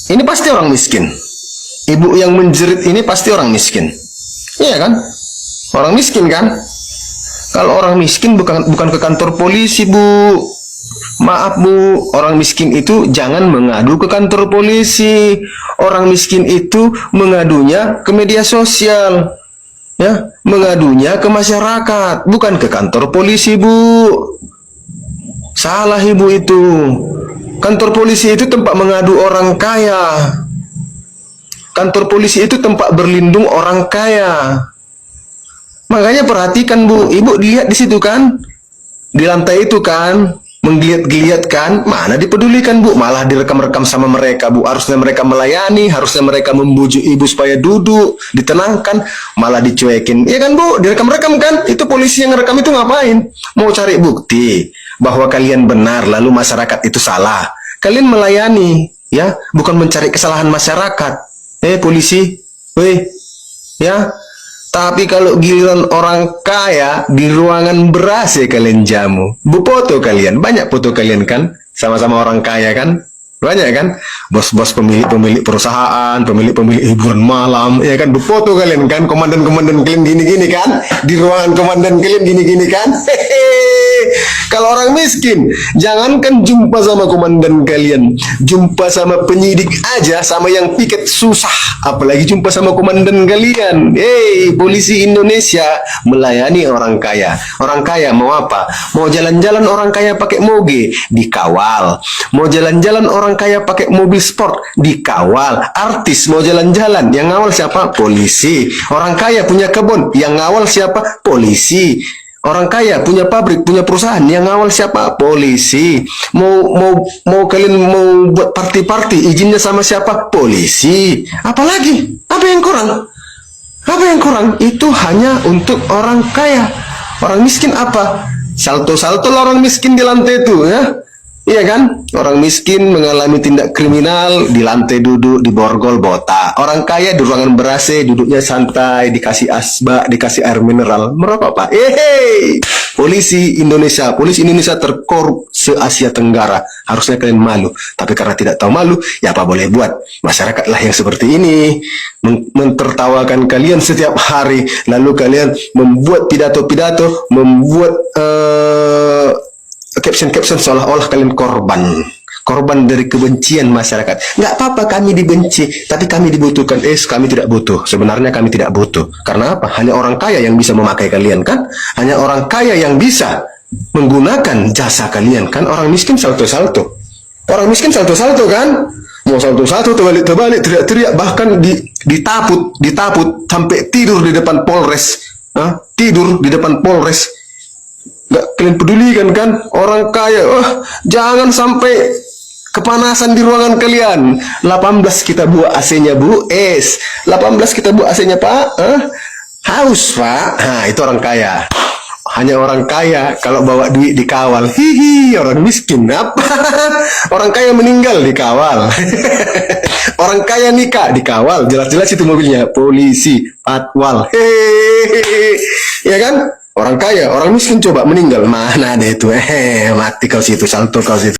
Ini pasti orang miskin. Ibu yang menjerit ini pasti orang miskin. Iya kan? Orang miskin kan? Kalau orang miskin bukan ke kantor polisi, Bu. Maaf, Bu, orang miskin itu jangan mengadu ke kantor polisi. Orang miskin itu mengadunya ke media sosial. Ya, mengadunya ke masyarakat, bukan ke kantor polisi, Bu. Salah Ibu itu. Kantor polisi itu tempat mengadu orang kaya. Kantor polisi itu tempat berlindung orang kaya. Makanya perhatikan, Bu. Ibu lihat di situ kan? Di lantai itu kan, menggeliat-geliat kan? Mana dipedulikan, Bu? Malah direkam-rekam sama mereka, Bu. Harusnya mereka melayani, harusnya mereka membujuk Ibu supaya duduk, ditenangkan, malah dicuekin. Iya kan, Bu? Direkam-rekam kan? Itu polisi yang rekam itu ngapain? Mau cari bukti bahwa kalian benar, lalu masyarakat itu salah. Kalian melayani, ya, bukan mencari kesalahan masyarakat. Polisi, ya. Tapi kalau giliran orang kaya di ruangan beras ya kalian jamu. Foto kalian, banyak foto kalian kan, sama-sama orang kaya kan, banyak kan, bos-bos pemilik perusahaan, pemilik hiburan malam, ya kan, foto kalian kan, komandan-komandan kalian gini-gini kan, di ruangan komandan kalian gini-gini kan. Kalau orang miskin, jangankan jumpa sama komandan kalian, jumpa sama penyidik aja, sama yang piket susah, apalagi jumpa sama komandan kalian. Polisi Indonesia melayani orang kaya. Orang kaya mau apa? Mau jalan-jalan orang kaya pakai moge, dikawal. Mau jalan-jalan orang kaya pakai mobil sport, dikawal. Artis mau jalan-jalan, yang ngawal siapa? Polisi. Orang kaya punya kebun, yang ngawal siapa? Polisi. Orang kaya punya pabrik, punya perusahaan, yang ngawal siapa? Polisi. Mau kalian mau buat party-party, izinnya sama siapa? Polisi. Apalagi? Apa yang kurang? Apa yang kurang? Itu hanya untuk orang kaya. Orang miskin apa? Salto-salto orang miskin di lantai itu, ya. Iya kan? Orang miskin mengalami tindak kriminal, di lantai duduk, di borgol botak. Orang kaya di ruangan ber-AC, duduknya santai, dikasih asbak, dikasih air mineral. Merokok, Pak. Polisi Indonesia terkorup se-Asia Tenggara. Harusnya kalian malu. Tapi karena tidak tahu malu, ya apa boleh buat. Masyarakatlah yang seperti ini. Mentertawakan kalian setiap hari. Lalu kalian membuat pidato-pidato, membuat caption-caption seolah-olah kalian korban dari kebencian masyarakat. Nggak apa-apa kami dibenci, tapi kami dibutuhkan. Kami tidak butuh. Sebenarnya kami tidak butuh. Karena apa? Hanya orang kaya yang bisa memakai kalian kan? Hanya orang kaya yang bisa menggunakan jasa kalian kan? Orang miskin salto-salto. Orang miskin salto-salto kan? Mau salto-salto, terbalik-terbalik, teriak-teriak, bahkan ditaput sampai tidur di depan Polres. Tidur di depan Polres. Nggak kalian pedulikan kan? Orang kaya, jangan sampai kepanasan di ruangan kalian. 18 kita buat AC-nya, Bu. 18 kita buat AC-nya, Pak. Haus, Pak. Nah, itu orang kaya. Hanya orang kaya kalau bawa duit dikawal. Orang miskin apa? Orang kaya meninggal dikawal. Orang kaya nikah dikawal. Jelas-jelas itu mobilnya polisi, patwal. Ya kan? Orang kaya, orang miskin coba meninggal. Mana ada itu? Mati kau situ, salto kau situ.